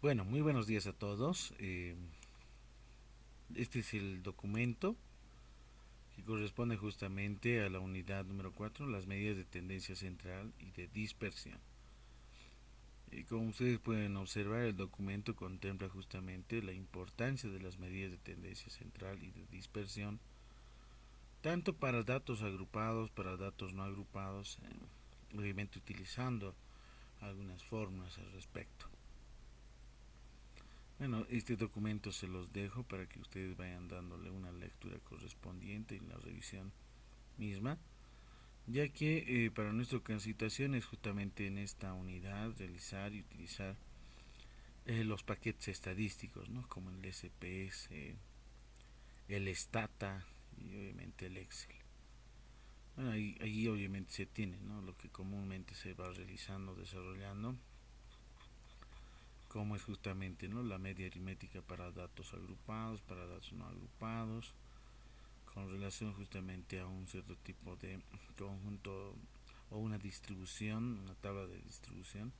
Bueno, muy buenos días a todos. Este es el documento que corresponde justamente a la unidad número 4, las medidas de tendencia central y de dispersión. Como ustedes pueden observar, el documento contempla justamente la importancia de las medidas de tendencia central y de dispersión, tanto para datos agrupados, para datos no agrupados, obviamente utilizando algunas fórmulas al respecto. Bueno, este documento se los dejo para que ustedes vayan dándole una lectura correspondiente en la revisión misma, ya que para nuestra capacitación es justamente en esta unidad realizar y utilizar los paquetes estadísticos, ¿no? Como el SPS, el Stata y obviamente el Excel. Bueno, ahí obviamente se tiene, ¿no? Lo que comúnmente se va realizando, desarrollando, como es justamente, ¿no? La media aritmética para datos agrupados, para datos no agrupados, con relación justamente a un cierto tipo de conjunto o una distribución, una tabla de distribución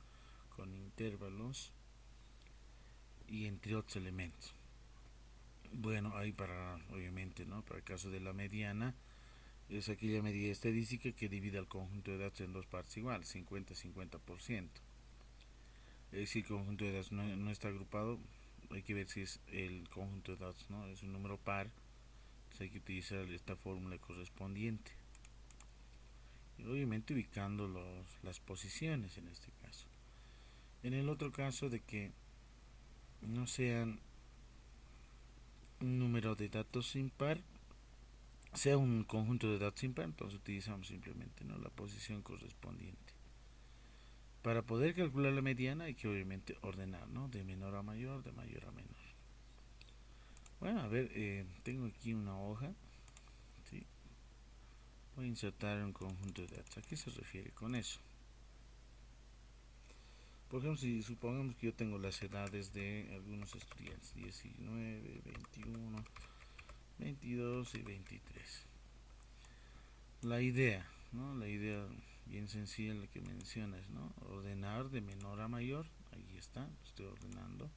con intervalos y entre otros elementos. Bueno, ahí para, obviamente, ¿no? Para el caso de la mediana, es aquella medida estadística que divide al conjunto de datos en dos partes iguales, 50-50%. Si el conjunto de datos no está agrupado, hay que ver si es el conjunto de datos, ¿no? Es un número par, entonces hay que utilizar esta fórmula correspondiente. Y obviamente ubicando las posiciones en este caso. En el otro caso de que no sean un número de datos impar, sea un conjunto de datos impar, entonces utilizamos simplemente, ¿no?, la posición correspondiente. Para poder calcular la mediana hay que obviamente ordenar, ¿no?, de menor a mayor, de mayor a menor. Bueno, a ver, tengo aquí una hoja, ¿sí? Voy a insertar un conjunto de datos. ¿A qué se refiere con eso? Por ejemplo, si supongamos que yo tengo las edades de algunos estudiantes, 19, 21, 22 y 23. La idea, ¿no? La idea bien sencilla, la que mencionas, ¿no? Ordenar de menor a mayor, ahí está, estoy ordenando.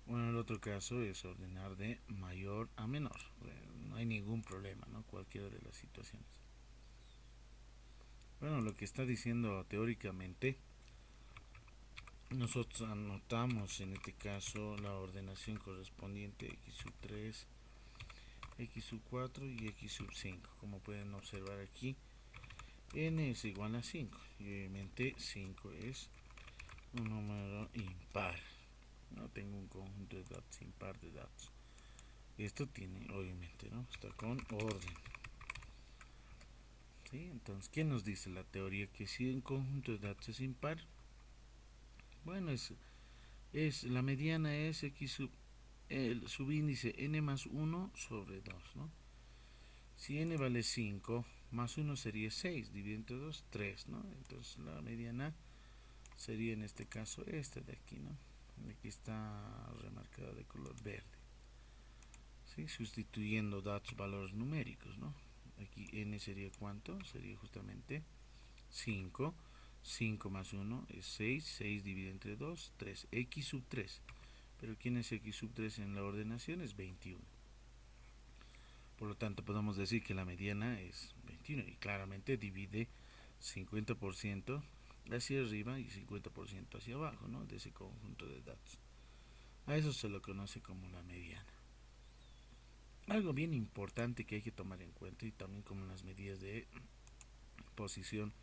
Bueno, en el otro caso es ordenar de mayor a menor, no hay ningún problema, ¿no? Cualquiera de las situaciones. Bueno, lo que está diciendo teóricamente, nosotros anotamos en este caso la ordenación correspondiente x sub 3, x sub 4 y x sub 5. Como pueden observar aquí, n es igual a 5 y obviamente 5 es un número impar. No tengo un conjunto de datos impar de datos. Esto tiene, obviamente, ¿no?, está con orden. ¿Sí? Entonces, ¿qué nos dice la teoría? Que si un conjunto de datos es impar, bueno, es la mediana es x sub el subíndice n más 1 sobre 2, ¿no? Si n vale 5, más 1 sería 6, dividido entre 2, 3, ¿no? Entonces la mediana sería en este caso esta de aquí, ¿no? Aquí está remarcada de color verde, ¿sí? Sustituyendo datos, valores numéricos, ¿no? Aquí n sería ¿cuánto? Sería justamente 5. 5 más 1 es 6, 6 dividido entre 2, 3, x sub 3. Pero ¿quién es x sub 3 en la ordenación? Es 21. Por lo tanto, podemos decir que la mediana es 21 y claramente divide 50% hacia arriba y 50% hacia abajo, ¿no?, de ese conjunto de datos. A eso se lo conoce como la mediana. Algo bien importante que hay que tomar en cuenta, y también como las medidas de posición,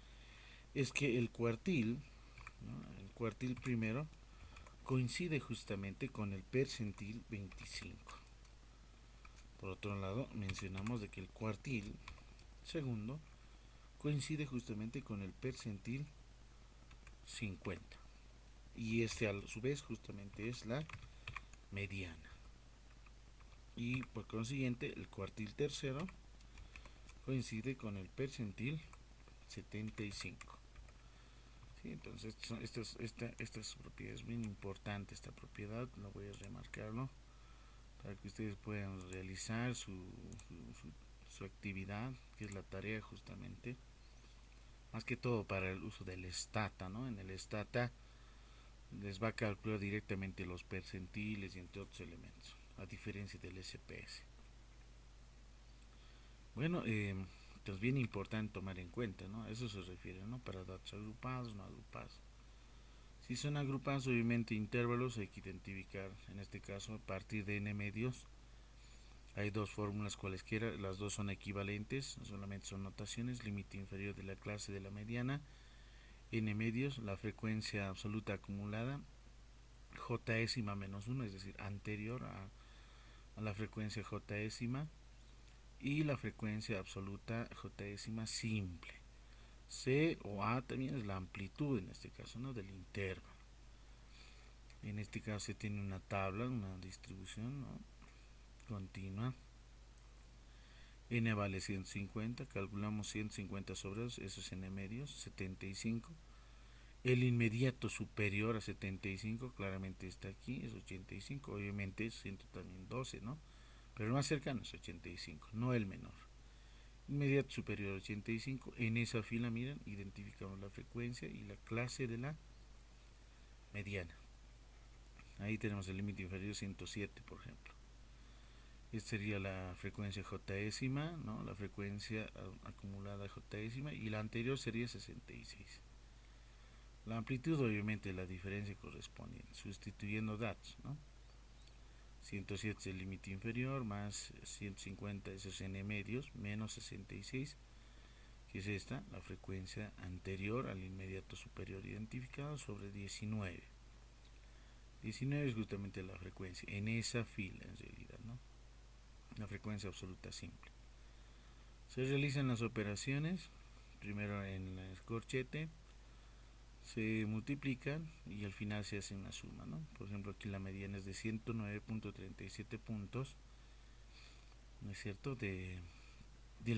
es que el cuartil, ¿no?, el cuartil primero coincide justamente con el percentil 25. Por otro lado, mencionamos de que el cuartil segundo coincide justamente con el percentil 50. Y este a su vez justamente es la mediana. Y por consiguiente el cuartil tercero coincide con el percentil 75. ¿Sí? Entonces esta propiedad es bien importante, esta propiedad, la voy a remarcarlo para que ustedes puedan realizar su actividad, que es la tarea justamente, más que todo para el uso del Stata, ¿no? En el Stata les va a calcular directamente los percentiles y entre otros elementos, a diferencia del SPS. Bueno, es bien importante tomar en cuenta, ¿no? A eso se refiere, ¿no? Para datos agrupados, no agrupados. Si son agrupados, obviamente intervalos hay que identificar, en este caso, a partir de n medios. Hay dos fórmulas cualesquiera, las dos son equivalentes, solamente son notaciones, límite inferior de la clase de la mediana, n medios, la frecuencia absoluta acumulada, jésima menos 1, es decir, anterior a la frecuencia jésima, y la frecuencia absoluta jésima simple. C o A también es la amplitud, en este caso, ¿no?, del intervalo. En este caso se tiene una tabla, una distribución, ¿no?, continua. N vale 150, calculamos 150 sobre 2, eso es n medios, 75. El inmediato superior a 75 claramente está aquí, es 85, obviamente es también 12, ¿no? Pero el más cercano es 85, no el menor. Inmediato superior a 85, en esa fila, miren, identificamos la frecuencia y la clase de la mediana. Ahí tenemos el límite inferior 107, por ejemplo. Esta sería la frecuencia jésima, ¿no?, la frecuencia acumulada jésima, y la anterior sería 66. La amplitud, obviamente, la diferencia correspondiente, sustituyendo datos, ¿no? 107 es el límite inferior, más 150 es n medios, menos 66, que es esta, la frecuencia anterior al inmediato superior identificado, sobre 19. 19 es justamente la frecuencia, en esa fila, en realidad, ¿no?, la frecuencia absoluta simple. Se realizan las operaciones, primero en el corchete, se multiplican y al final se hace una suma, ¿no? Por ejemplo, aquí la mediana es de 109.37 puntos, ¿no es cierto?, del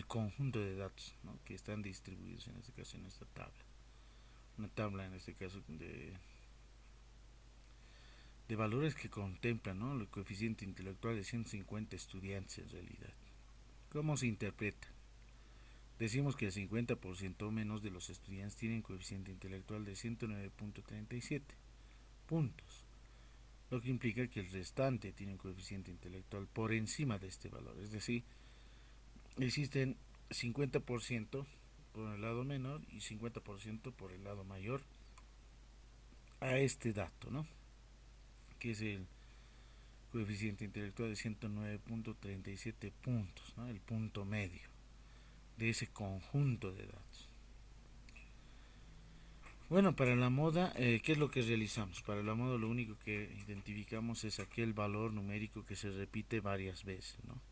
conjunto de datos, ¿no?, que están distribuidos en este caso en esta tabla. Una tabla en este caso de valores que contemplan, ¿no?, el coeficiente intelectual de 150 estudiantes en realidad. ¿Cómo se interpreta? Decimos que el 50% o menos de los estudiantes tienen coeficiente intelectual de 109.37 puntos, lo que implica que el restante tiene un coeficiente intelectual por encima de este valor, es decir, existen 50% por el lado menor y 50% por el lado mayor a este dato, ¿no?, que es el coeficiente intelectual de 109.37 puntos, ¿no?, el punto medio de ese conjunto de datos. Bueno, para la moda, ¿qué es lo que realizamos? Para la moda lo único que identificamos es aquel valor numérico que se repite varias veces, ¿no?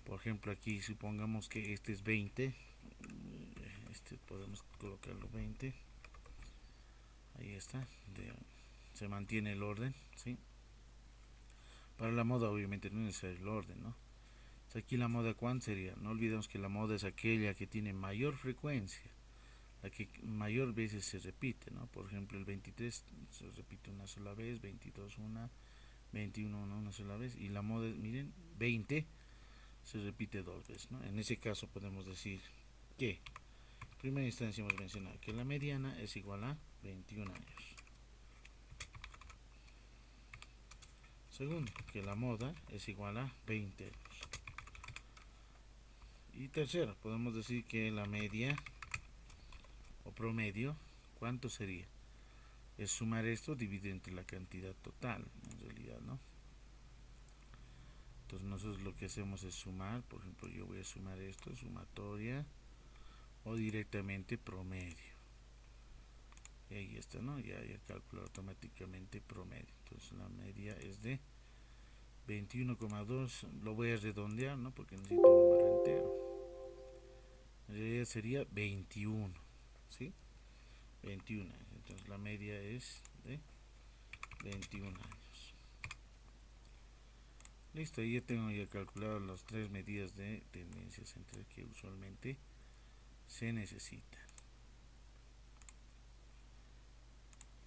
Por ejemplo, aquí supongamos que este es 20, podemos colocarlo 20, ahí está, se mantiene el orden, ¿sí? Para la moda obviamente no es necesario el orden, ¿no? Aquí la moda, ¿cuánto sería? No olvidemos que la moda es aquella que tiene mayor frecuencia, la que mayor veces se repite, ¿no? Por ejemplo, el 23 se repite una sola vez, 22 una, 21 una sola vez, y la moda, miren, 20 se repite dos veces, ¿no? En ese caso podemos decir que, en primera instancia hemos mencionado que la mediana es igual a 21 años. Segundo, que la moda es igual a 20 años. Y tercero, podemos decir que la media o promedio, ¿cuánto sería? Es sumar esto dividido entre la cantidad total, en realidad, ¿no? Entonces nosotros lo que hacemos es sumar, por ejemplo, yo voy a sumar esto, sumatoria, o directamente promedio. Y ahí está, ¿no? Ya calcula automáticamente promedio. Entonces la media es de 21,2, lo voy a redondear, ¿no?, porque necesito un número entero. En realidad sería 21, ¿sí? 21 años. Entonces la media es de 21 años. Listo, ahí ya tengo ya calculado las tres medidas de tendencia central que usualmente se necesita.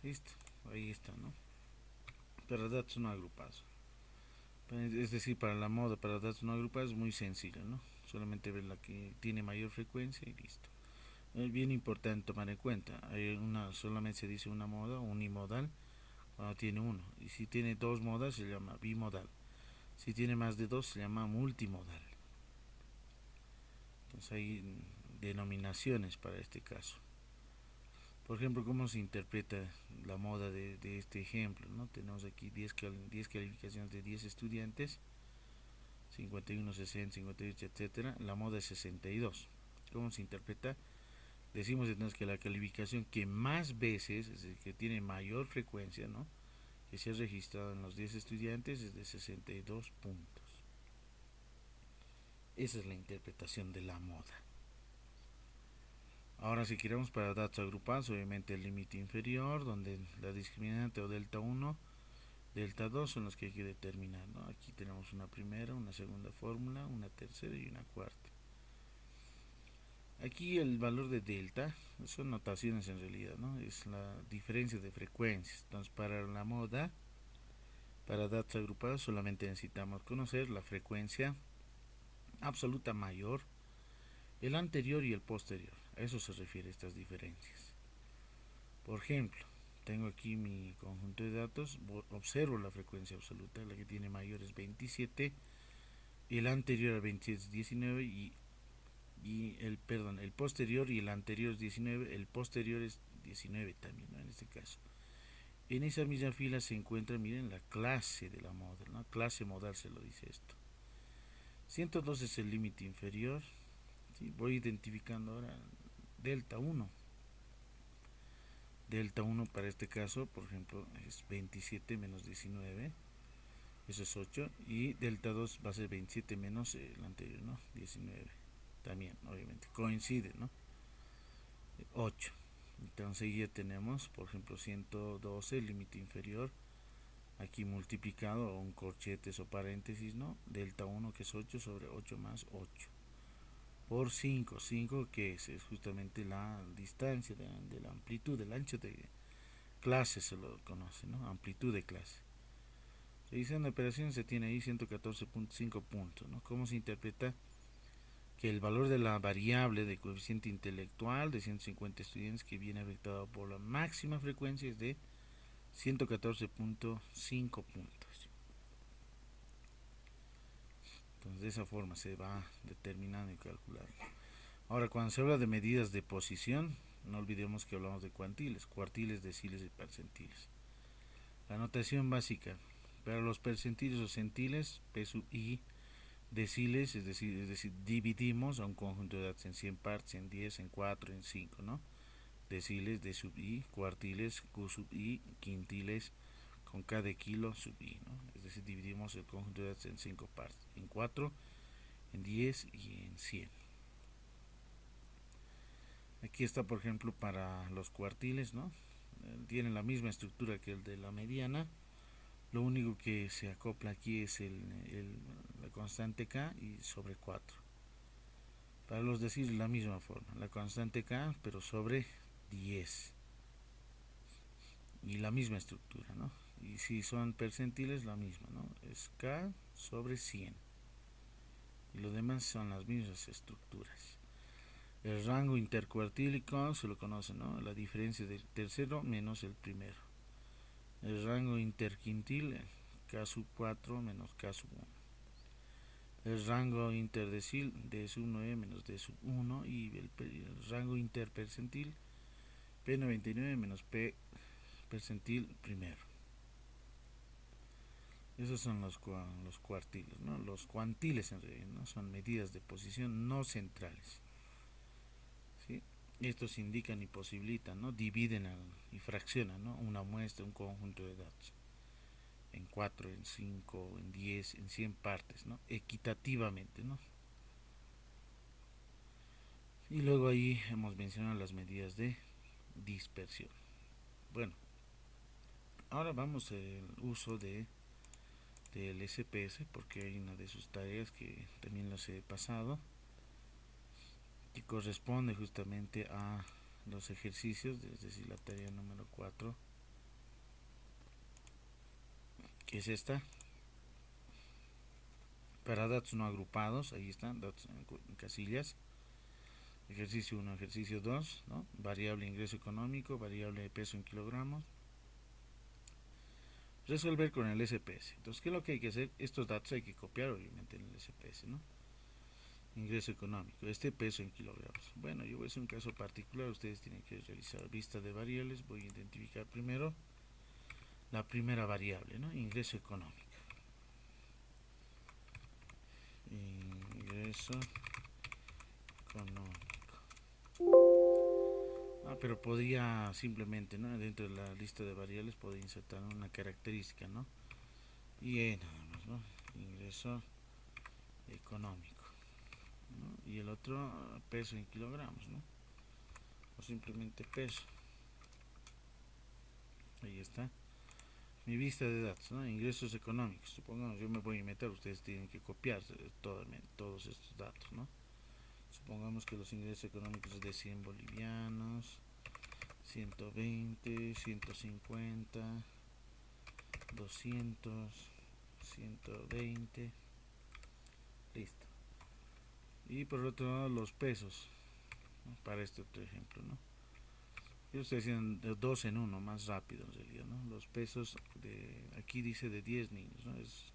Listo, ahí está, ¿no? Para datos no agrupados. Es decir, para la moda, para datos no agrupados es muy sencillo, ¿no? Solamente ver la que tiene mayor frecuencia y listo. Es bien importante tomar en cuenta, solamente se dice una moda, unimodal, cuando tiene uno, y si tiene dos modas se llama bimodal, si tiene más de dos se llama multimodal. Entonces hay denominaciones para este caso. Por ejemplo, ¿cómo se interpreta la moda de este ejemplo? ¿No? Tenemos aquí 10 calificaciones de 10 estudiantes, 51, 60, 58, etcétera. La moda es 62. ¿Cómo se interpreta? Decimos entonces que la calificación que más veces, es decir, que tiene mayor frecuencia, ¿no?, que se ha registrado en los 10 estudiantes es de 62 puntos. Esa es la interpretación de la moda. Ahora, si queremos para datos agrupados, obviamente el límite inferior, donde la discriminante o delta 1, delta 2 son los que hay que determinar, ¿no? Aquí tenemos una primera, una segunda fórmula, una tercera y una cuarta. Aquí el valor de delta son notaciones en realidad, ¿no? Es la diferencia de frecuencias. Entonces, para la moda, para datos agrupados, solamente necesitamos conocer la frecuencia absoluta mayor, el anterior y el posterior. A eso se refiere estas diferencias. Por ejemplo, tengo aquí mi conjunto de datos, observo la frecuencia absoluta, la que tiene mayor es 27, el anterior a 27 es 19 el posterior y el anterior es 19, el posterior es 19 también, ¿no?, en este caso. En esa misma fila se encuentra, miren, la clase de la moda, ¿no? Clase modal se lo dice esto. 102 es el límite inferior, ¿sí? Voy identificando ahora delta 1. Delta 1 para este caso, por ejemplo, es 27 menos 19, eso es 8, y delta 2 va a ser 27 menos el anterior, ¿no?, 19, también, obviamente, coincide, ¿no?, 8. Entonces ya tenemos, por ejemplo, 112, el límite inferior, aquí multiplicado, o un corchetes o paréntesis, ¿no?, delta 1 que es 8 sobre 8 más 8. Por 5, 5 que es justamente la distancia de la amplitud, del ancho de clase se lo conoce, ¿no?, amplitud de clase. Realizando la operación se tiene ahí 114.5 puntos, ¿no? ¿Cómo se interpreta? Que el valor de la variable de coeficiente intelectual de 150 estudiantes que viene afectado por la máxima frecuencia es de 114.5 puntos. Entonces de esa forma se va determinando y calculando. Ahora, cuando se habla de medidas de posición, no olvidemos que hablamos de cuantiles, cuartiles, deciles y percentiles. La notación básica para los percentiles o centiles, P sub i, deciles, es decir, dividimos a un conjunto de datos en 100 partes, en 10, en 4, en 5, ¿no? Deciles, D sub i, cuartiles, Q sub i, quintiles, con K de kilo sub i, ¿no? Es decir, dividimos el conjunto de datos en 5 partes, en 4, en 10 y en 100. Aquí está, por ejemplo, para los cuartiles, ¿no? Tienen la misma estructura que el de la mediana. Lo único que se acopla aquí es la constante K y sobre 4. Para los deciles la misma forma, la constante K pero sobre 10. Y la misma estructura, ¿no? Y si son percentiles, la misma, ¿no? Es K sobre 100. Y los demás son las mismas estructuras. El rango intercuartílico se lo conoce, ¿no? La diferencia del tercero menos el primero. El rango interquintil, K sub 4 menos K sub 1. El rango interdecil, D sub 9 menos D sub 1. Y el rango interpercentil, P99 menos P percentil primero. Esos son los cuartiles, ¿no? Los cuantiles en realidad, ¿no? Son medidas de posición no centrales, ¿sí? Estos indican y posibilitan, ¿no? Dividen y fraccionan, ¿no?, una muestra, un conjunto de datos en 4, en 5, en 10, en 100 partes, ¿no?, equitativamente, ¿no? Y luego ahí hemos mencionado las medidas de dispersión. Bueno, ahora vamos al uso del SPS, porque hay una de sus tareas que también las he pasado, que corresponde justamente a los ejercicios, es decir, la tarea número 4, que es esta. Para datos no agrupados, ahí están, datos en casillas. Ejercicio 1, ejercicio 2, ¿no? Variable ingreso económico, variable de peso en kilogramos. resolver con el SPS. Entonces, ¿qué es lo que hay que hacer? Estos datos hay que copiar obviamente en el SPS, ¿no? Ingreso económico, este peso en kilogramos. Bueno, yo voy a hacer un caso particular, ustedes tienen que realizar vista de variables. Voy a identificar primero la primera variable, ¿no? Ingreso económico. Ingreso económico. Pero podría simplemente, ¿no? Dentro de la lista de variables podría insertar una característica, ¿no? Y nada más, ¿no? Ingreso económico, ¿no? Y el otro peso en kilogramos, ¿no? O simplemente peso. Ahí está mi vista de datos, ¿no? Ingresos económicos. Supongamos yo me voy a meter, ustedes tienen que copiar todos estos datos, ¿no? Supongamos que los ingresos económicos es de 100 bolivianos, 120, 150, 200, 120, listo. Y por otro lado los pesos, ¿no? Para este otro ejemplo, ¿no? Yo estoy haciendo dos en uno, más rápido en realidad, ¿no? Los pesos aquí dice de 10 niños, ¿no? Es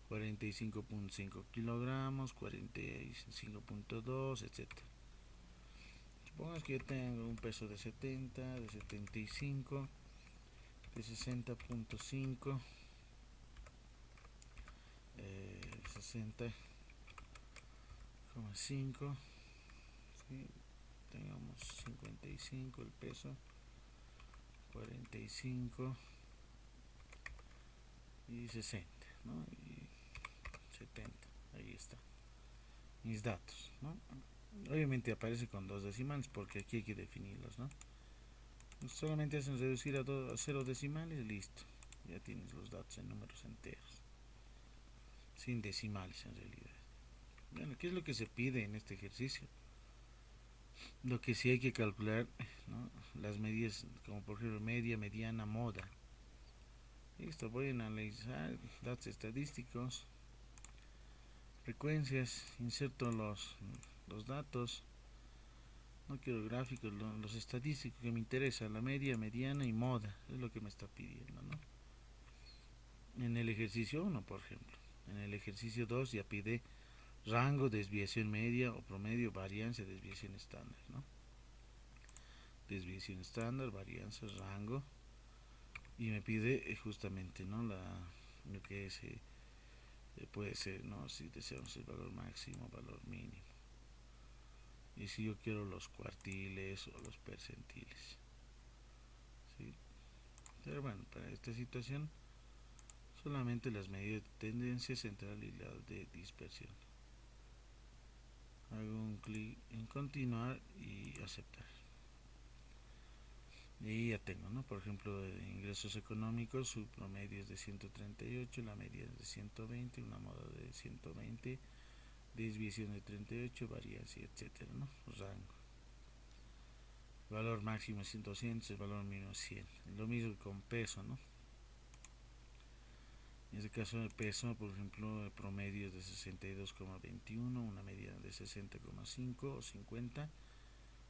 45.5 kilogramos, 45.2, etcétera. Supongamos que yo tengo un peso de 70, de 75, de 60.5, 60,5, ¿sí? Tengamos 55 el peso, 45 y 60, ¿no? Y 70, ahí está mis datos, ¿no? Obviamente aparece con dos decimales porque aquí hay que definirlos, ¿no? Solamente hacen reducir a 0 decimales, listo, ya tienes los datos en números enteros, sin decimales en realidad. Bueno, ¿qué es lo que se pide en este ejercicio? Lo que sí hay que calcular, ¿no? Las medidas, como por ejemplo media, mediana, moda. Listo, voy a analizar datos estadísticos, frecuencias, inserto los datos, no quiero gráficos, los estadísticos que me interesan, la media, mediana y moda, es lo que me está pidiendo, ¿no? En el ejercicio 1, por ejemplo. En el ejercicio 2 ya pide rango, desviación media o promedio, varianza, desviación estándar, ¿no? Desviación estándar, varianza, rango, y me pide justamente, ¿no? Lo que es, puede ser, ¿no? Si deseamos el valor máximo, valor mínimo. Y si yo quiero los cuartiles o los percentiles, ¿sí? Pero bueno, para esta situación solamente las medidas de tendencia central y la de dispersión. Hago un clic en continuar y aceptar. Y ya tengo, ¿no? Por ejemplo, de ingresos económicos, su promedio es de 138, la media es de 120, una moda de 120, desviación de 38, varianza, etcétera, ¿no? Rango. Valor máximo es 200, el valor mínimo es 100. Lo mismo con peso, ¿no? En este caso de peso, por ejemplo, el promedio es de 62,21, una media de 60,5 o 50,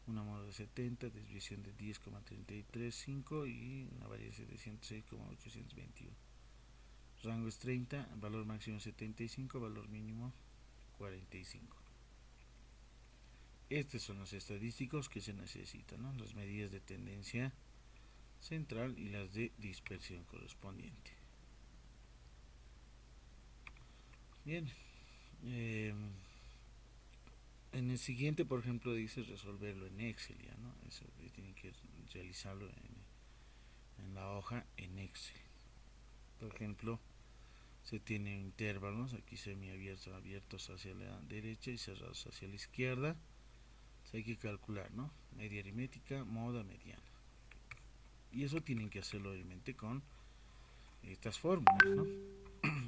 una moda de 70, desviación de 10,335 y una variación de 106,821. Rango es 30, valor máximo 75, valor mínimo 45. Estos son los estadísticos que se necesitan, ¿no? Las medidas de tendencia central y las de dispersión correspondiente. Bien, en el siguiente, por ejemplo, dice resolverlo en Excel, ya, ¿no? Eso tienen que realizarlo en la hoja en Excel. Por ejemplo, se tienen intervalos, aquí semiabiertos, abiertos hacia la derecha y cerrados hacia la izquierda. Entonces hay que calcular, ¿no? Media aritmética, moda, mediana. Y eso tienen que hacerlo obviamente con estas fórmulas, ¿no?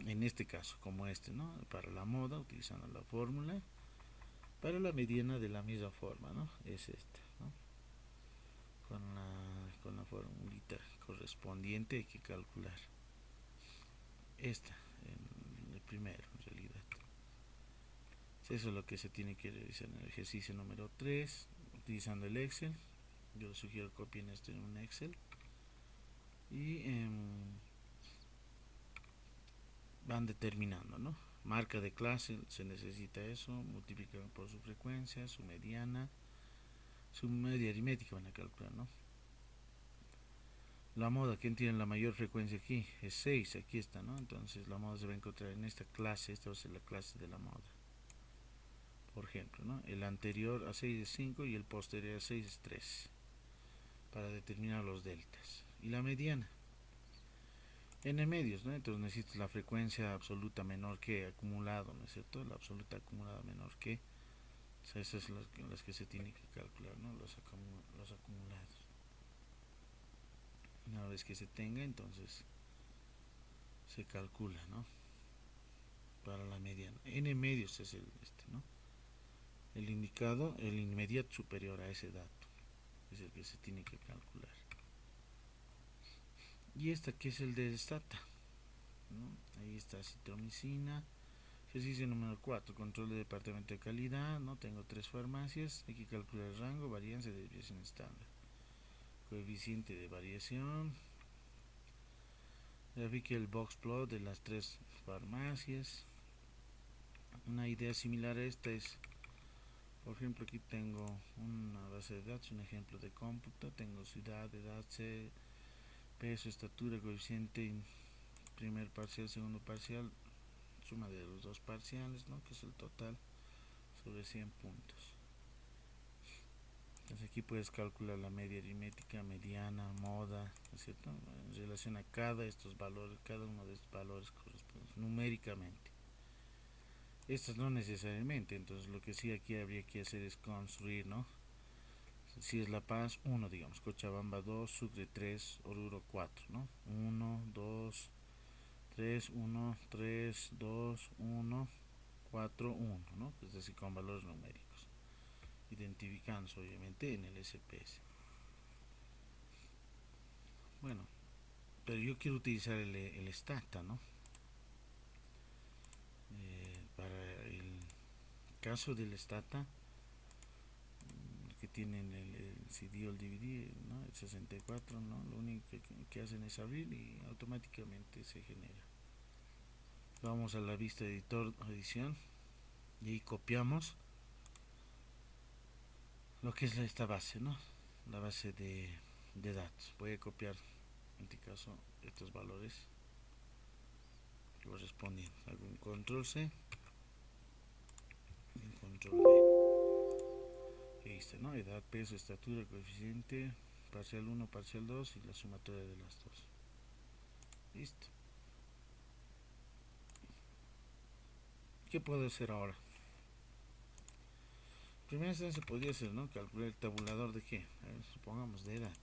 En este caso, como este, ¿no? Para la moda, utilizando la fórmula. Para la mediana de la misma forma, ¿no? Es esta, ¿no? Con la formulita correspondiente hay que calcular esta, el primero en realidad. Eso es lo que se tiene que realizar en el ejercicio número 3, utilizando el Excel. Yo les sugiero copien esto en un Excel y van determinando, ¿no? Marca de clase, se necesita eso, multiplican por su frecuencia, su mediana, su media aritmética van a calcular, ¿no? La moda, ¿quién tiene la mayor frecuencia aquí? Es 6, aquí está, ¿no? Entonces la moda se va a encontrar en esta clase, esta va a ser la clase de la moda. Por ejemplo, ¿no? El anterior a 6 es 5 y el posterior a 6 es 3, para determinar los deltas. Y la mediana, n medios, ¿no? Entonces necesitas la frecuencia absoluta menor que acumulado, ¿no es cierto? La absoluta acumulada menor que, o sea, esas son las que se tienen que calcular, ¿no? Los acumulados. Una vez que se tenga, entonces se calcula, ¿no? Para la mediana. N medios es el ¿no? El indicado, el inmediato superior a ese dato, es el que se tiene que calcular. Y esta que es el de stata, ¿no? Ahí está citromicina. Ejercicio número 4, control de departamento de calidad, ¿no? Tengo 3 farmacias, hay que calcular el rango, varianza de desviación estándar. Coeficiente de variación. Ya vi que el box plot de las 3 farmacias. Una idea similar a esta es, por ejemplo, aquí tengo una base de datos, un ejemplo de cómputo, tengo ciudad, edad, peso, estatura, coeficiente, primer parcial, segundo parcial, suma de los dos parciales, ¿no? Que es el total sobre 100 puntos. Entonces aquí puedes calcular la media aritmética, mediana, moda, ¿no es cierto? En relación a estos valores, cada uno de estos valores corresponde numéricamente. Estas no necesariamente, entonces lo que sí aquí habría que hacer es construir, ¿no? Si es La Paz, 1, digamos, Cochabamba 2, Sucre 3, Oruro 4, ¿no? 1, 2, 3, 1, 3, 2, 1, 4, 1, ¿no? Es decir, con valores numéricos, identificándose obviamente en el SPS. Bueno, pero yo quiero utilizar el stata, ¿no? Para el caso del stata, que tienen el CD o el DVD, ¿no? El 64, ¿no? Lo único que hacen es abrir y automáticamente se genera. Vamos a la vista editor edición y ahí copiamos lo que es esta base, ¿no? La base de datos. Voy a copiar en este caso estos valores correspondientes. Hago un control C y un control V. Ahí está, ¿no? Edad, peso, estatura, coeficiente, parcial 1, parcial 2 y la sumatoria de las dos. Listo. ¿Qué puedo hacer ahora? En primera instancia podría ser, ¿no? Calcular el tabulador de qué. A ver, supongamos de edad.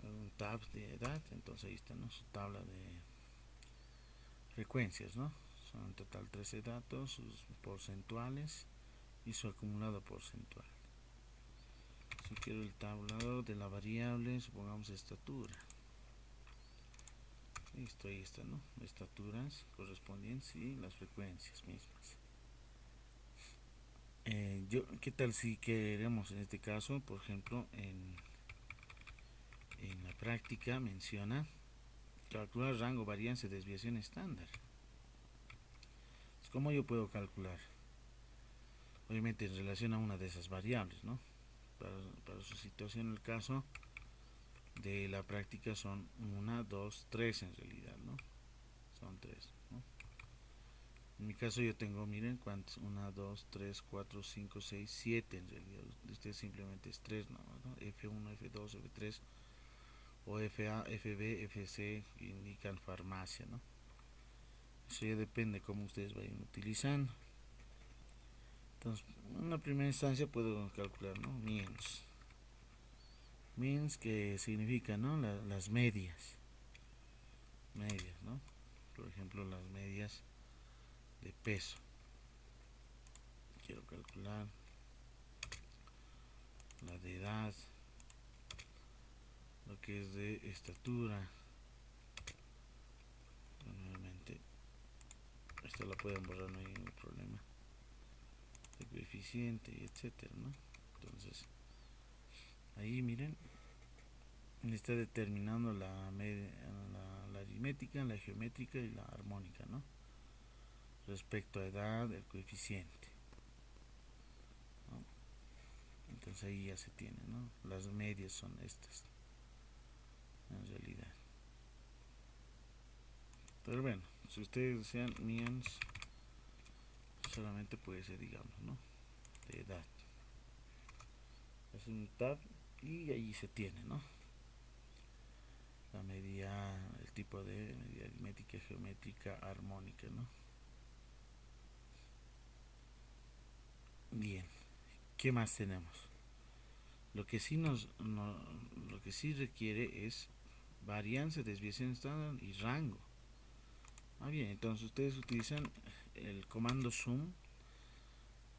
Un tab de edad, entonces ahí está, ¿no? Su tabla de frecuencias, ¿no? Son en total 13 datos, sus porcentuales y su acumulado porcentual. Si quiero el tabulador de la variable, supongamos estatura. Listo, ahí está, ¿no? Estaturas correspondientes y las frecuencias mismas. ¿Qué tal si queremos en este caso, por ejemplo, en la práctica menciona calcular rango, varianza, desviación estándar? ¿Cómo yo puedo calcular? Obviamente en relación a una de esas variables, ¿no? Para su situación, el caso de la práctica son 1, 2, 3 en realidad, ¿no? Son 3, ¿no? En mi caso yo tengo, miren cuántos, 1, 2, 3, 4, 5, 6, 7 en realidad. Este simplemente es 3, ¿no? F1, F2, F3 o FA, FB, FC indican farmacia, ¿no? Eso ya depende cómo ustedes vayan utilizando. Entonces, en una primera instancia puedo calcular, ¿no? Means que significa, ¿no? Las medias, ¿no? Por ejemplo, las medias de peso. Quiero calcular la de edad, lo que es de estatura. Nuevamente, esta la pueden borrar, no hay ningún problema. De coeficiente y etcétera, ¿no? Entonces, ahí miren, está determinando la aritmética, la geométrica y la armónica, ¿no? Respecto a edad, el coeficiente, ¿no? Entonces ahí ya se tiene, ¿no? Las medias son estas, en realidad. Pero bueno, si ustedes desean means, solamente puede ser, digamos, ¿no? De edad. Es un tab y ahí se tiene, ¿no? La media, el tipo de media aritmética, geométrica, armónica, ¿no? Bien, ¿qué más tenemos? Lo que sí lo que sí requiere es varianza, desviación estándar y rango. Bien, entonces ustedes utilizan el comando sum,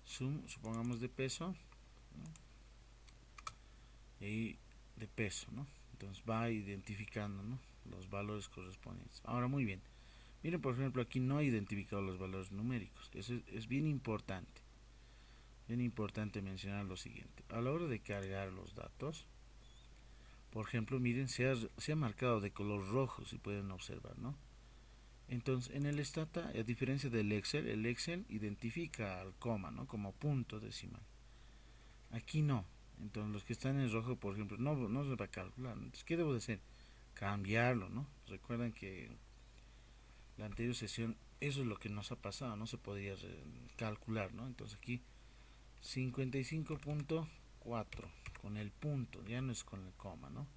supongamos de peso, ¿no? Y de peso, ¿no? Entonces va identificando, ¿no? Los valores correspondientes. Ahora, muy bien. Miren, por ejemplo, aquí no he identificado los valores numéricos. Eso es bien importante. Bien importante mencionar lo siguiente. A la hora de cargar los datos, por ejemplo, miren, se ha marcado de color rojo, si pueden observar, ¿no? Entonces, en el Stata, a diferencia del Excel, el Excel identifica al coma, ¿no? Como punto decimal. Aquí no. Entonces, los que están en rojo, por ejemplo, no se va a calcular. Entonces, ¿qué debo de hacer? Cambiarlo, ¿no? Recuerden que la anterior sesión, eso es lo que nos ha pasado, no se podía calcular, ¿no? Entonces, aquí 55.4 con el punto, ya no es con el coma, ¿no?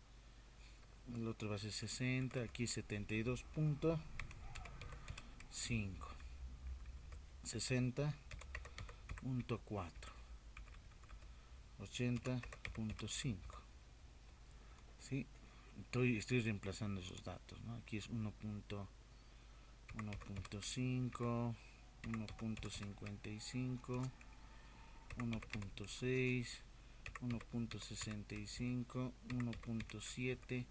El otro va a ser 60, aquí 72.5, 60.4, 80.5, ¿sí? Estoy reemplazando esos datos, ¿no? Aquí es 1.5, 1.55, 1.6, 1.65, 1.7,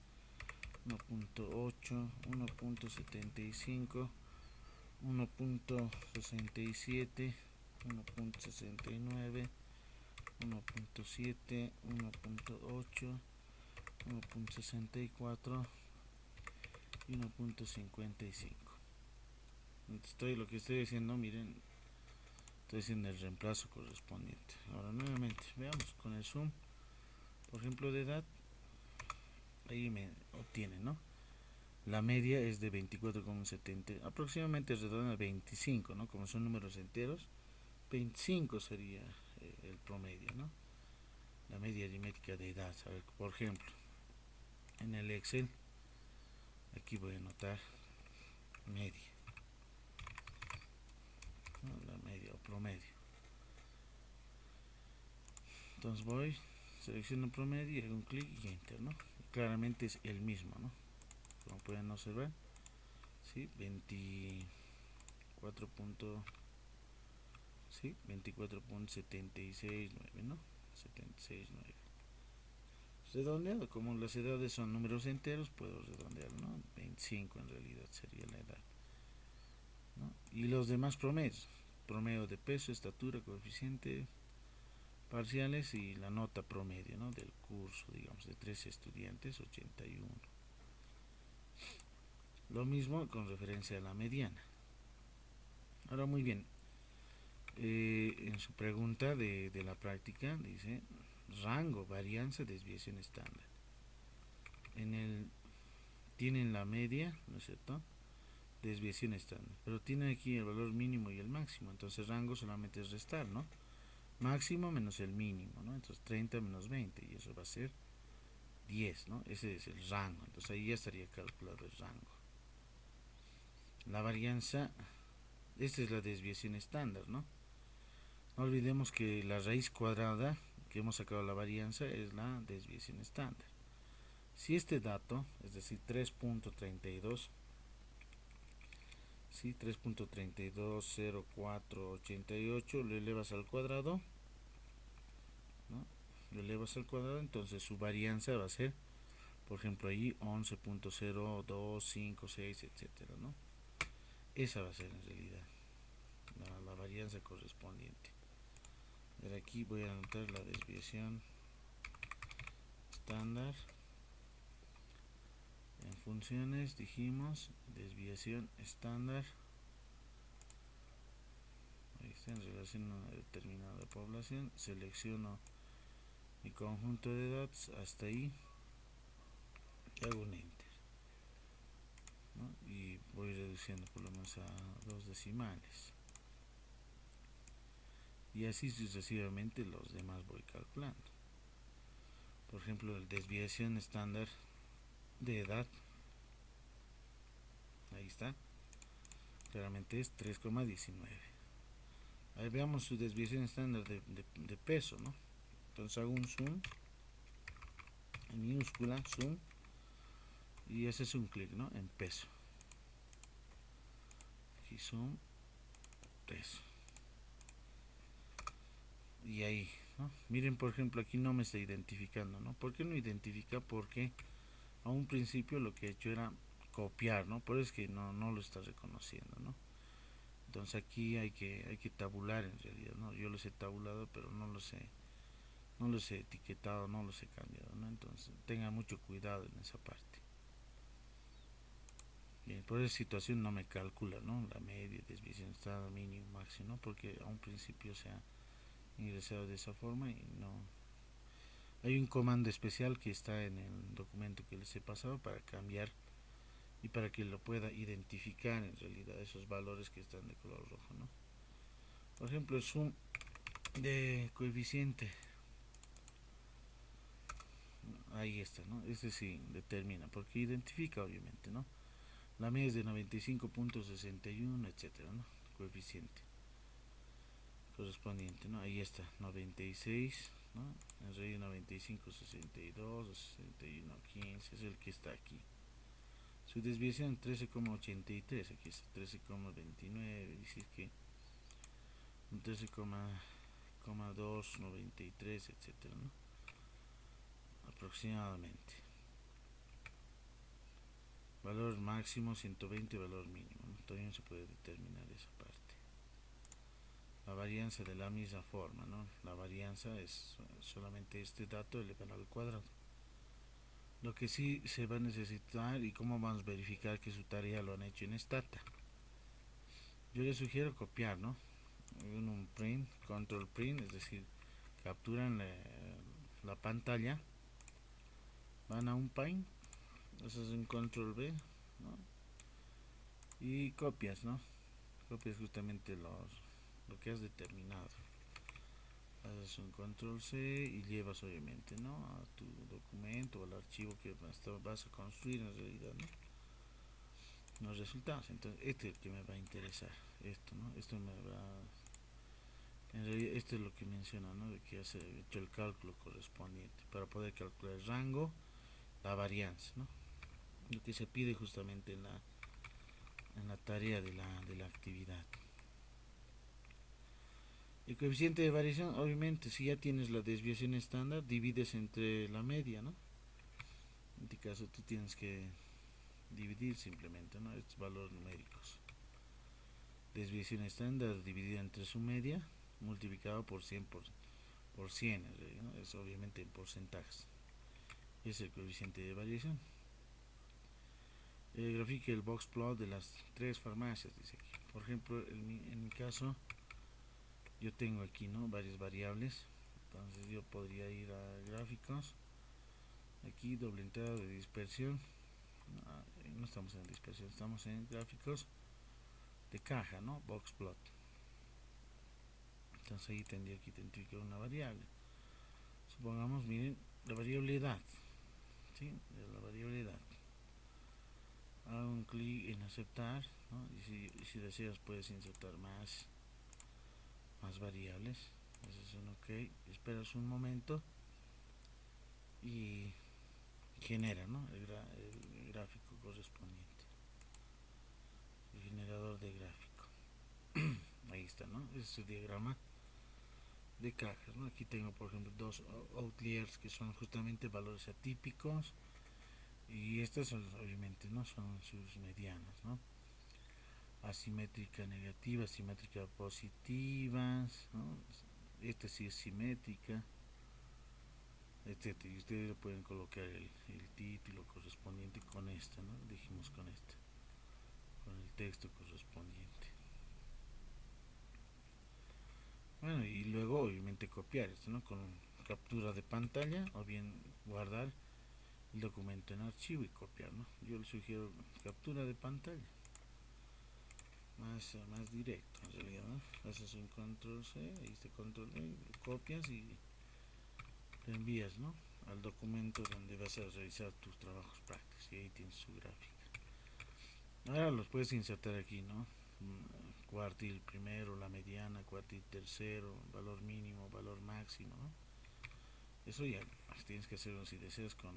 1.8, 1.75, 1.67, 1.69, 1.7, 1.8, 1.64 y 1.55. Lo que estoy haciendo, miren, estoy haciendo el reemplazo correspondiente. Ahora nuevamente, veamos con el zoom, por ejemplo, de edad, ahí me obtiene, ¿no? La media es de 24,70, aproximadamente redonda a 25, ¿no? Como son números enteros, 25 sería el promedio, ¿no? La media aritmética de edad. A ver, por ejemplo, en el Excel, aquí voy a anotar media, ¿no? La media o promedio. Entonces voy, selecciono promedio, hago un clic y enter, ¿no? Claramente es el mismo, ¿no? Como pueden observar, ¿sí? 24. ¿Sí? 24.769, ¿no? 76.9. Redondeado, como las edades son números enteros, puedo redondear, ¿no? 25 en realidad sería la edad, ¿no? Y los demás promedios, promedio de peso, estatura, coeficiente, parciales y la nota promedio, ¿no? Del curso, digamos, de 13 estudiantes, 81. Lo mismo con referencia a la mediana. Ahora, muy bien, en su pregunta de la práctica dice rango, varianza, desviación estándar. Tienen la media, ¿no es cierto? Desviación estándar, pero tiene aquí el valor mínimo y el máximo. Entonces rango solamente es restar, ¿no? Máximo menos el mínimo, ¿no? Entonces 30 menos 20 y eso va a ser 10, ¿no? Ese es el rango. Entonces ahí ya estaría calculado el rango. La varianza, esta es la desviación estándar, ¿no? No olvidemos que la raíz cuadrada que hemos sacado la varianza es la desviación estándar. Si este dato, es decir 3.32, ¿sí? 3.320488 lo elevas al cuadrado, ¿no? Lo elevas al cuadrado, entonces su varianza va a ser, por ejemplo, ahí 11.0256, etcétera, ¿no? Esa va a ser en realidad la varianza correspondiente. De aquí voy a anotar la desviación estándar en funciones, dijimos desviación estándar, ahí está, en relación a una determinada población, selecciono mi conjunto de datos hasta ahí y hago un enter, ¿no? Y voy reduciendo por lo menos a 2 decimales y así sucesivamente los demás voy calculando. Por ejemplo, la desviación estándar de edad, ahí está, claramente es 3,19. Ahí veamos su desviación estándar de peso, ¿no? Entonces hago un zoom en minúscula, zoom, y ese es un clic, ¿no? En peso. Aquí zoom, peso. Y ahí, ¿no? Miren, por ejemplo, aquí no me está identificando, ¿no? ¿Por qué no identifica? Porque a un principio lo que he hecho era copiar, ¿no? Por eso es que no lo está reconociendo, ¿no? Entonces aquí hay que tabular en realidad, ¿no? Yo los he tabulado, pero no los he etiquetado, no los he cambiado, ¿no? Entonces tengan mucho cuidado en esa parte. Bien, por esa situación no me calcula, ¿no? La media, desviación estándar, mínimo, máximo, ¿no? Porque a un principio se ha ingresado de esa forma y no. Hay un comando especial que está en el documento que les he pasado para cambiar y para que lo pueda identificar en realidad esos valores que están de color rojo, ¿no? Por ejemplo, el zoom de coeficiente, ahí está, ¿no? Este sí determina, porque identifica obviamente, ¿no? La media es de 95.61, etcétera, ¿no? Coeficiente correspondiente, ¿no? Ahí está, 96, ¿no? En realidad 95.62 o 61.15 es el que está aquí. Su desviación 13,83, aquí está 13,29, decir que 13,293, etcétera, ¿no? Aproximadamente. Valor máximo 120, valor mínimo, ¿no? Todavía no se puede determinar esa parte. La varianza de la misma forma, ¿no? La varianza es solamente este dato elevado al cuadrado. Lo que sí se va a necesitar y cómo vamos a verificar que su tarea lo han hecho en Stata. Yo les sugiero copiar, ¿no? En un print, control print, es decir, capturan la pantalla, van a un paint, eso es un control B, ¿no? Y copias, ¿no? Copias justamente lo que has determinado. Haces un control C y llevas obviamente, ¿no? A tu documento o al archivo que vas a construir en realidad, ¿no? Los resultados. Entonces este es el que me va a interesar, esto, ¿no? Esto me va, en realidad esto es lo que menciona, ¿no? De que has hecho el cálculo correspondiente para poder calcular el rango, la varianza, ¿no? Lo que se pide justamente en la tarea de la actividad. El coeficiente de variación, obviamente, si ya tienes la desviación estándar, divides entre la media, ¿no? En este caso tú tienes que dividir simplemente, ¿no? Estos valores numéricos. Desviación estándar dividida entre su media, multiplicado por 100 por 100, ¿no? Es obviamente en porcentajes. Es el coeficiente de variación. Grafique el box plot de las tres farmacias, dice aquí. Por ejemplo, en mi caso, yo tengo aquí, ¿no? Varias variables. Entonces yo podría ir a gráficos. Aquí doble entrada de dispersión. No estamos en dispersión, estamos en gráficos de caja, ¿no? Box plot. Entonces ahí tendría que identificar una variable. Supongamos, miren, la variable edad, ¿sí? La variable edad. Hago un clic en aceptar, ¿no? Y si deseas puedes insertar más variables. Haces un OK, esperas un momento y genera, ¿no? el gráfico correspondiente, el generador de gráfico. Ahí está, ¿no? Este es el diagrama de cajas, ¿no? Aquí tengo, por ejemplo, dos outliers que son justamente valores atípicos y estas son, obviamente, no son sus medianas, ¿no? Asimétrica negativa, asimétrica positivas, ¿no? Esta sí es simétrica. etcétera. Y ustedes pueden colocar el título correspondiente con esto, ¿no? Dijimos con esto, con el texto correspondiente. Bueno, y luego obviamente copiar esto, ¿no? Con captura de pantalla o bien guardar el documento en archivo y copiar, ¿no? Yo les sugiero captura de pantalla, más directo en realidad, ¿no? Haces un control C, ahí está control V, copias y lo envías, ¿no? Al documento donde vas a realizar tus trabajos prácticos y ahí tienes su gráfica. Ahora los puedes insertar aquí, ¿no? Cuartil primero, la mediana, cuartil tercero, valor mínimo, valor máximo, ¿no? Eso ya tienes que hacerlo si deseas con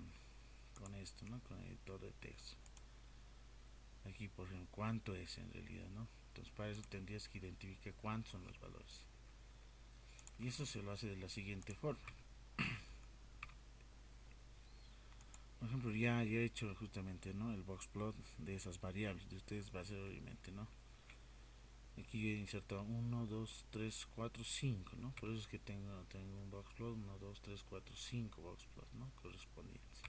esto, ¿no? Con el editor de texto. Aquí, por ejemplo, cuánto es en realidad, ¿no? Entonces para eso tendrías que identificar cuántos son los valores. Y eso se lo hace de la siguiente forma. Por ejemplo, ya he hecho justamente, ¿no? El boxplot de esas variables. De ustedes va a ser obviamente, ¿no? Aquí he insertado 1, 2, 3, 4, 5, ¿no? Por eso es que tengo un boxplot, 1, 2, 3, 4, 5 boxplots, ¿no? Correspondientes.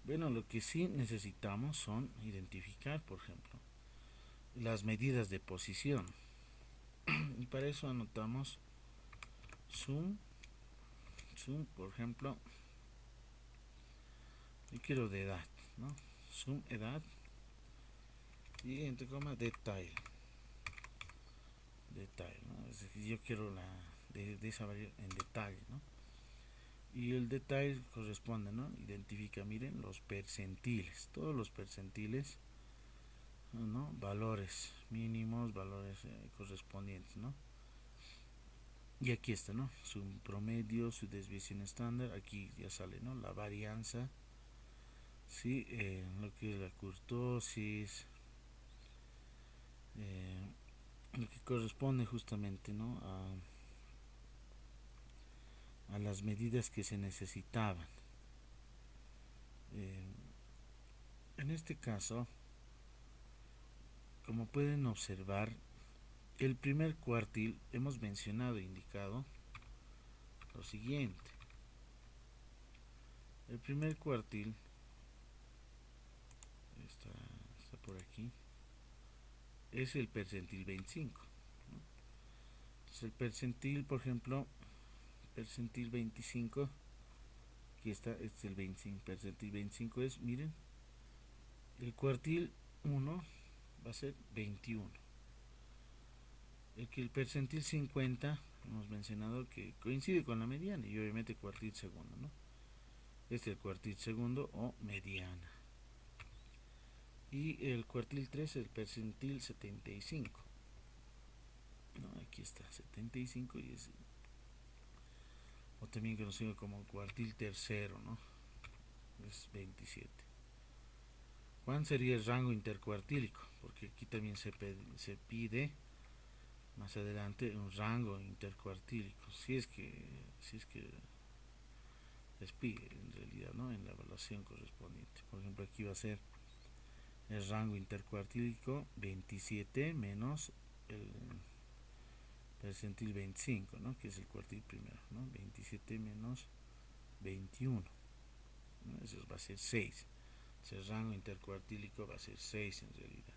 Bueno, lo que sí necesitamos son identificar, por ejemplo, las medidas de posición. Y para eso anotamos zoom, por ejemplo, yo quiero de edad, ¿no? Zoom edad y entre comas detalle, ¿no? Es decir, yo quiero de esa variable en detalle, ¿no? Y el detalle corresponde, ¿no? Identifica, miren, los percentiles, todos los percentiles, ¿no? Valores mínimos, valores correspondientes, ¿no? Y aquí está, ¿no? Su promedio, su desviación estándar, aquí ya sale, ¿no? La varianza, ¿sí? Lo que es la kurtosis, lo que corresponde justamente, ¿no? A las medidas que se necesitaban. En este caso, como pueden observar, el primer cuartil hemos mencionado e indicado lo siguiente. El primer cuartil está por aquí, es el percentil 25, ¿no? Entonces el percentil, por ejemplo, percentil 25, aquí está, este es el 25, percentil 25 es, miren, el cuartil 1 va a ser 21. El percentil 50 hemos mencionado que coincide con la mediana y obviamente cuartil segundo, ¿no? Este es el cuartil segundo o mediana. Y el cuartil 3 es el percentil 75, ¿no? Aquí está 75 y es, o también conocido como cuartil tercero, ¿no? Es 27. ¿Cuál sería el rango intercuartílico? Porque aquí también se pide más adelante un rango intercuartílico, si es que les pide en realidad, ¿no? En la evaluación correspondiente. Por ejemplo, aquí va a ser el rango intercuartílico 27 menos el percentil 25, ¿no? Que es el cuartil primero, ¿no? 27 menos 21, ¿no? Eso va a ser 6. El rango intercuartílico va a ser 6 en realidad.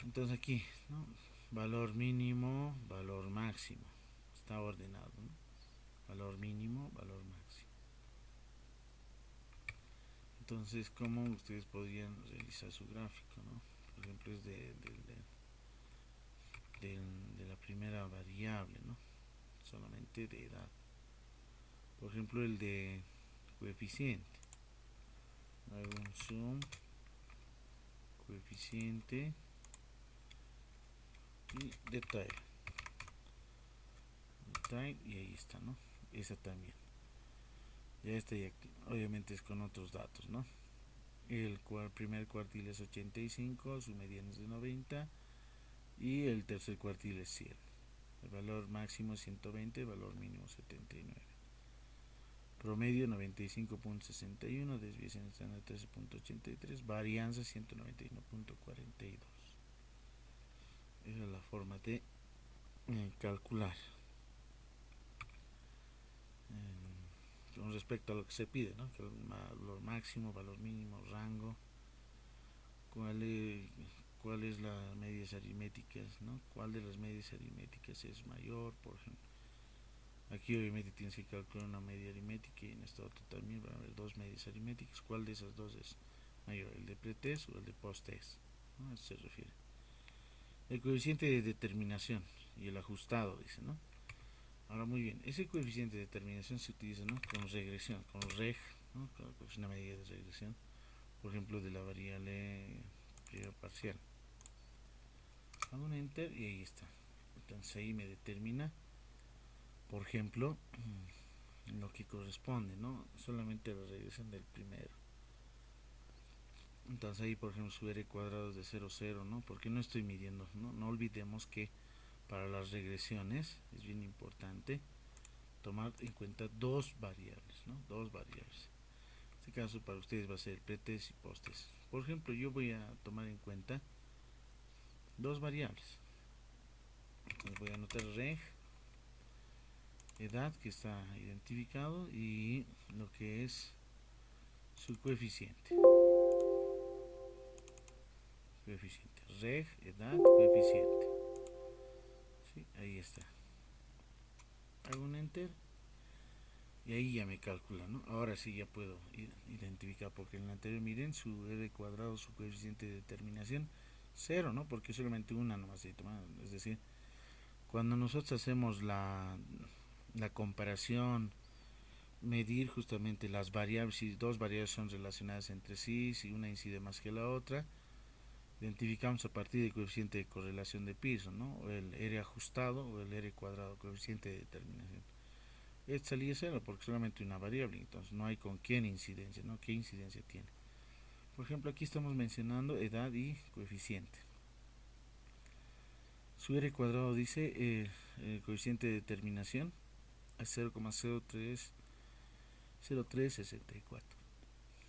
Entonces aquí, ¿no? Valor mínimo, valor máximo, está ordenado, ¿no? Valor mínimo, valor máximo. Entonces, ¿cómo ustedes podrían realizar su gráfico, ¿no? Por ejemplo, es de la primera variable, ¿no? Solamente de edad. Por ejemplo, el de coeficiente. Hago un zoom, coeficiente y detalle. Y ahí está, ¿no? Esa también. Ya está, y obviamente es con otros datos, ¿no? El primer cuartil es 85, su mediana es de 90 y el tercer cuartil es 100. El valor máximo es 120, el valor mínimo 79. Promedio 95.61, desviación estándar 13.83, varianza 191.42. Esa es la forma de calcular. con respecto a lo que se pide, ¿no? Que el valor máximo, valor mínimo, rango, cuál es, cuál es las medias aritméticas, ¿no? Cuál de las medias aritméticas es mayor, por ejemplo. Aquí obviamente tienes que calcular una media aritmética y en esta otra también va a haber dos medias aritméticas. ¿Cuál de esas dos es mayor, el de pretest o el de posttest? ¿No? A eso se refiere. El coeficiente de determinación y el ajustado, dice, ¿no? Ahora muy bien, ese coeficiente de determinación se utiliza, ¿no? Con regresión, con reg, ¿no? Es una medida de regresión, por ejemplo, de la variable parcial. Hago un enter y ahí está. Entonces ahí me determina, por ejemplo, lo que corresponde, ¿no? Solamente la regresión del primero. Entonces ahí, por ejemplo, su r cuadrado es de 0, 0, ¿no? Porque no estoy midiendo, ¿no? No olvidemos que para las regresiones es bien importante tomar en cuenta dos variables, ¿no? Dos variables. En este caso para ustedes va a ser pretest y posttest. Por ejemplo, yo voy a tomar en cuenta dos variables. Entonces voy a anotar reg, edad, que está identificado, y lo que es su coeficiente. Coeficiente. Reg, edad, coeficiente. ¿Sí? Ahí está. Hago un enter y ahí ya me calcula, ¿no? Ahora sí ya puedo identificar, porque en el anterior miren su r cuadrado, su coeficiente de determinación, 0, ¿no? Porque solamente una nomás se toma. Es decir, cuando nosotros hacemos la comparación, medir justamente las variables, si dos variables son relacionadas entre sí, si una incide más que la otra, identificamos a partir del coeficiente de correlación de Pearson, ¿no? O el R ajustado o el R cuadrado, coeficiente de determinación. Este salía 0 porque solamente una variable, entonces no hay con quién incidencia, ¿no? ¿Qué incidencia tiene? Por ejemplo, aquí estamos mencionando edad y coeficiente. Su R cuadrado dice el coeficiente de determinación es 0,0364.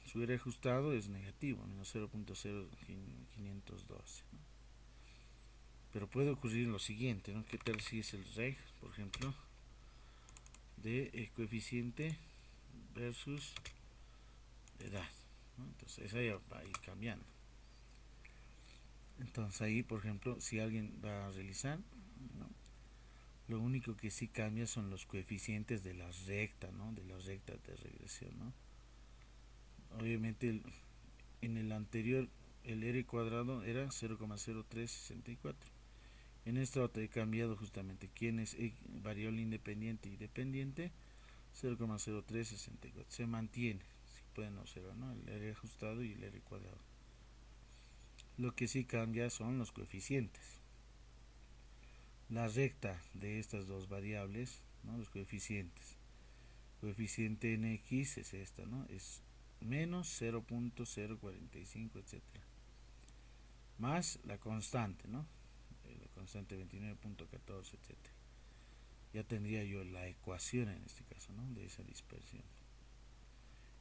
Su R ajustado es negativo, menos 0.0512, ¿no? Pero puede ocurrir lo siguiente, ¿no? ¿Qué tal si es el reg, por ejemplo, de coeficiente versus edad, ¿no? Entonces esa ya va a ir cambiando. Entonces ahí, por ejemplo, si alguien va a realizar, ¿no? Lo único que sí cambia son los coeficientes de la recta, ¿no? De la recta de regresión, ¿no? Obviamente en el anterior el r cuadrado era 0,0364. En esta otra he cambiado justamente quién es variable independiente y dependiente, 0,0364. Se mantiene, si pueden observar, ¿no? El r ajustado y el r cuadrado. Lo que sí cambia son los coeficientes. La recta de estas dos variables, ¿no? Los coeficientes. Coeficiente nx es esta, ¿no? Es menos 0.045, etcétera. Más la constante, ¿no? La constante 29.14, etcétera. Ya tendría yo la ecuación en este caso, ¿no? De esa dispersión.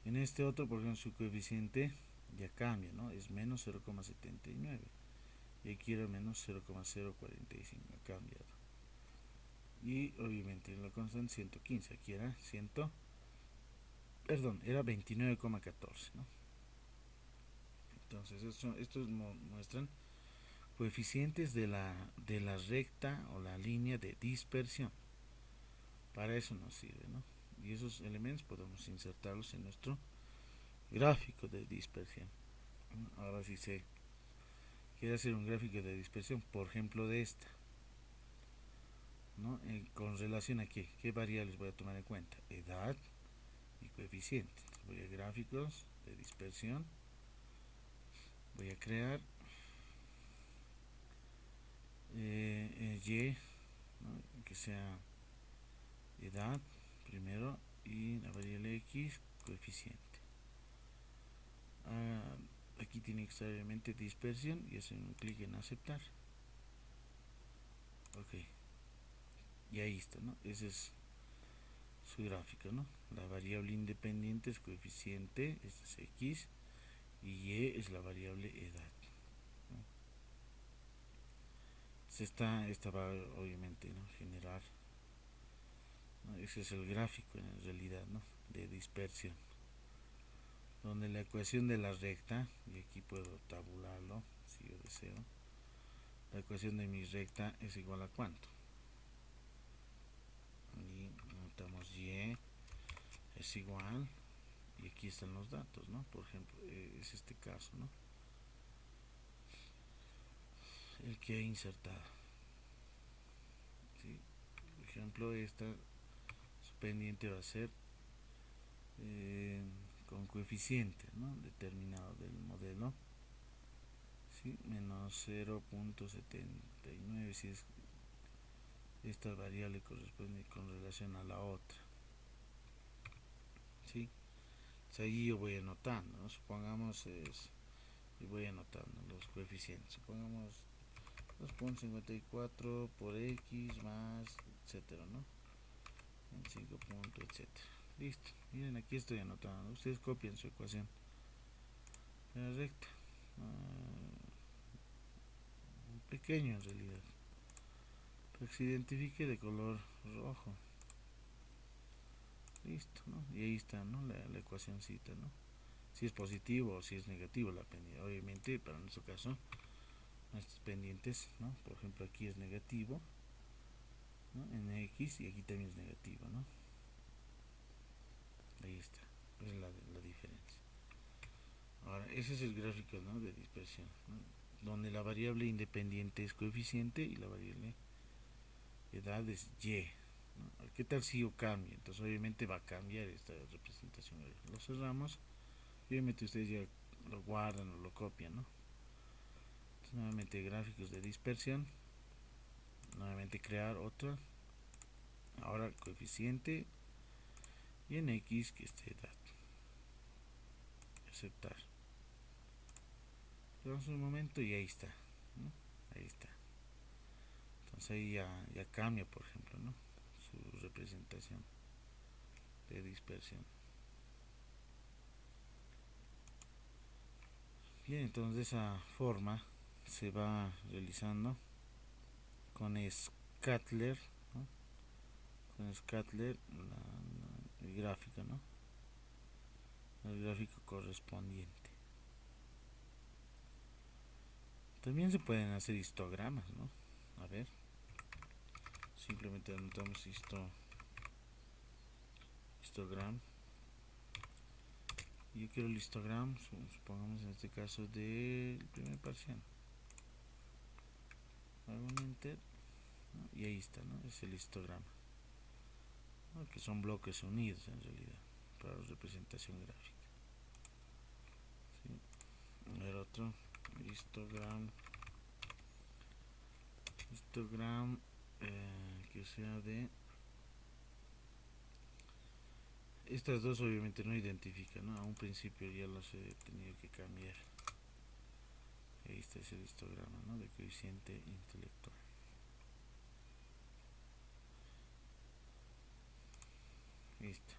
En este otro, por ejemplo, su coeficiente ya cambia, ¿no? Es menos 0,79. Y aquí era menos 0,045, ha cambiado. Y obviamente la constante 115, aquí era era 29,14, ¿no? Entonces estos muestran coeficientes de la recta o la línea de dispersión. Para eso nos sirve, ¿no? Y esos elementos podemos insertarlos en nuestro gráfico de dispersión. Ahora si se quiere hacer un gráfico de dispersión, por ejemplo de esta, ¿no? Con relación a qué variables voy a tomar en cuenta, edad y coeficiente. Entonces voy a gráficos de dispersión, voy a crear y, ¿no? Que sea edad primero y la variable x coeficiente. Aquí tiene que estar obviamente dispersión y hacer un clic en aceptar. Ok, y ahí está, ¿no? Ese es su gráfico, ¿no? La variable independiente es coeficiente, este es x, y y es la variable edad, ¿no? Entonces esta va obviamente, ¿no? Generar ¿no? Ese es el gráfico en realidad, ¿no? De dispersión, donde la ecuación de la recta, y aquí puedo tabularlo si yo deseo, la ecuación de mi recta es igual a cuánto, y notamos y es igual, y aquí están los datos, ¿no? Por ejemplo, es este caso, ¿no? El que he insertado, ¿sí? Por ejemplo, esta su pendiente va a ser con coeficiente, ¿no? Determinado del modelo, ¿sí? Menos 0.79 si es esta variable corresponde con relación a la otra, ¿sí? Entonces allí yo voy anotando, ¿no? Supongamos y voy anotando los coeficientes, supongamos 2.54 por x más etcétera, ¿no? 5 puntos, etcétera. Listo, miren, aquí estoy anotando, ustedes copian su ecuación de la recta, pequeño en realidad, para que se identifique de color rojo. Listo, ¿no? Y ahí está, ¿no? La ecuacióncita, ¿no? Si es positivo o si es negativo la pendiente. Obviamente, para nuestro caso, nuestros pendientes, ¿no? Por ejemplo, aquí es negativo, ¿no? En X, y aquí también es negativo, ¿no? Ahí está, esa es la diferencia. Ahora, ese es el gráfico, ¿no? De dispersión, ¿no? Donde la variable independiente es coeficiente y la variable edad es Y, ¿no? ¿Qué tal si yo cambio? Entonces obviamente va a cambiar esta representación. Lo cerramos y obviamente ustedes ya lo guardan o lo copian, ¿no? Entonces, nuevamente gráficos de dispersión, nuevamente crear otra, ahora coeficiente y en X que esté edad, aceptar. Esperamos un momento y ahí está, ¿no? Ahí está. Entonces ahí ya cambia, por ejemplo, ¿no? Su representación de dispersión. Bien, entonces de esa forma se va realizando con Scattler, ¿no? Con Scattler el gráfico, ¿no? El gráfico correspondiente. También se pueden hacer histogramas, ¿no? A ver, simplemente anotamos histogram. Y yo quiero el histogram, supongamos en este caso del primer parcial. Hago un enter, ¿no? Y ahí está, ¿no? Es el histograma, ¿no? Que son bloques unidos en realidad para la representación gráfica, ¿sí? A ver otro, histogram que sea de estas dos, obviamente no identifica, ¿no? A un principio ya los he tenido que cambiar. Ahí está, es el histograma, ¿no? De coeficiente intelectual. Listo.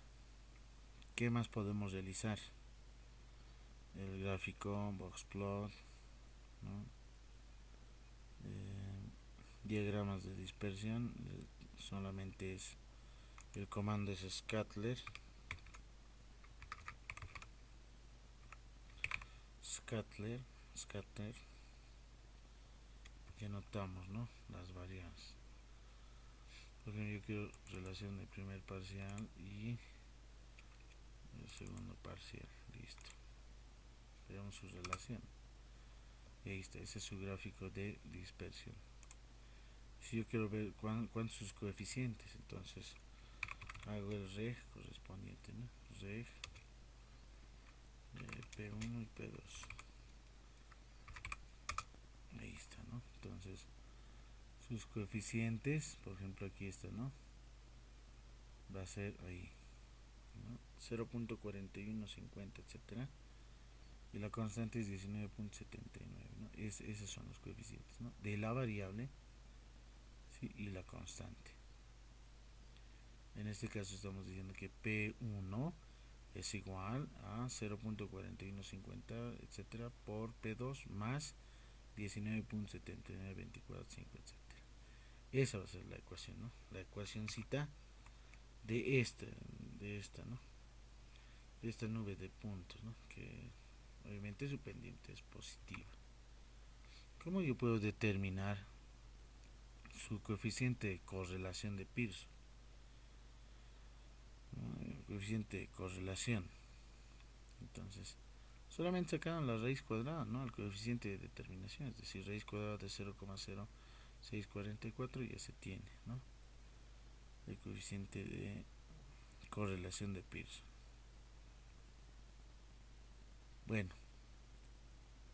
¿Qué más podemos realizar? El gráfico, boxplot, ¿no? Diagramas de dispersión, solamente es el comando es scatter, y anotamos, ¿no? Las variables. Por ejemplo, yo quiero relación del primer parcial y el segundo parcial. Listo, veamos su relación y ahí está, ese es su gráfico de dispersión. Si yo quiero ver cuántos sus coeficientes, entonces hago el reg correspondiente, ¿no? Reg P1 y P2. Ahí está, ¿no? Entonces sus coeficientes, por ejemplo aquí está, ¿no? Va a ser ahí, ¿no? 0.4150, etcétera, y la constante es 19.79, ¿no? Esos son los coeficientes, ¿no? De la variable, ¿sí? Y la constante. En este caso estamos diciendo que P1 es igual a 0.4150, etcétera, por P2 más 19.7924, etcétera. Esa va a ser la ecuación, ¿no? La ecuacióncita de esta, ¿no? De esta nube de puntos, ¿no? Que obviamente su pendiente es positiva. ¿Cómo yo puedo determinar su coeficiente de correlación de Pearson? ¿No? El coeficiente de correlación. Entonces, solamente sacaron la raíz cuadrada, ¿no? El coeficiente de determinación, es decir, raíz cuadrada de 0,0644 ya se tiene, ¿no? El coeficiente de correlación de Pearson. Bueno,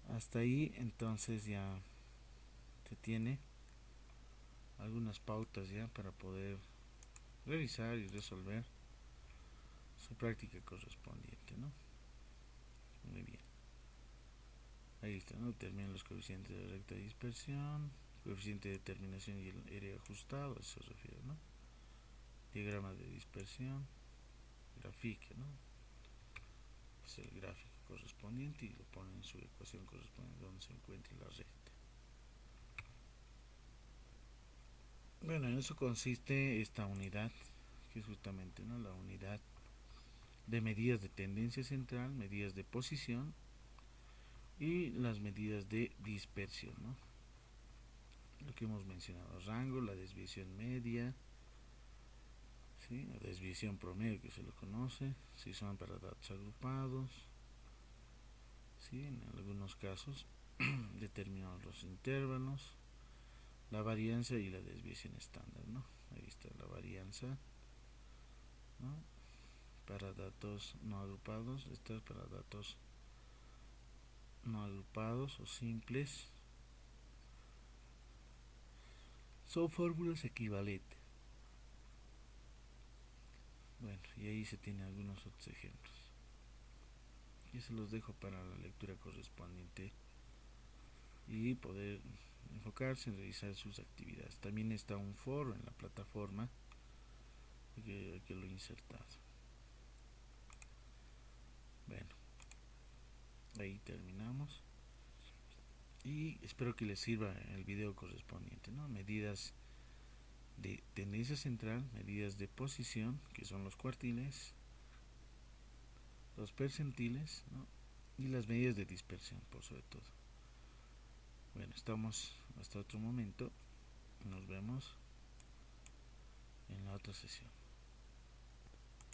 hasta ahí entonces ya se tiene algunas pautas ya para poder revisar y resolver su práctica correspondiente, ¿no? Muy bien. Ahí está, ¿no? Terminan los coeficientes de recta dispersión, coeficiente de determinación y el área ajustado, a eso se refiere, ¿no? Diagrama de dispersión, grafique, ¿no? Es el gráfico correspondiente y lo ponen en su ecuación correspondiente donde se encuentre la recta. Bueno, en eso consiste esta unidad, que es justamente, ¿no? La unidad de medidas de tendencia central, medidas de posición y las medidas de dispersión, ¿no? Lo que hemos mencionado, rango, la desviación media, ¿sí? La desviación promedio que se lo conoce, si son para datos agrupados, ¿sí? En algunos casos determinamos los intervalos, la varianza y la desviación estándar, ¿no? Ahí está la varianza, ¿no? Para datos no agrupados, esta es para datos no agrupados o simples. Son fórmulas equivalentes. Bueno, y ahí se tienen algunos otros ejemplos. Y se los dejo para la lectura correspondiente y poder enfocarse en realizar sus actividades. También está un foro en la plataforma que lo he insertado. Bueno, ahí terminamos. Y espero que les sirva el video correspondiente, ¿no? Medidas de tendencia central, medidas de posición, que son los cuartiles, los percentiles, ¿no? Y las medidas de dispersión, por sobre todo. Bueno, estamos hasta otro momento. Nos vemos en la otra sesión.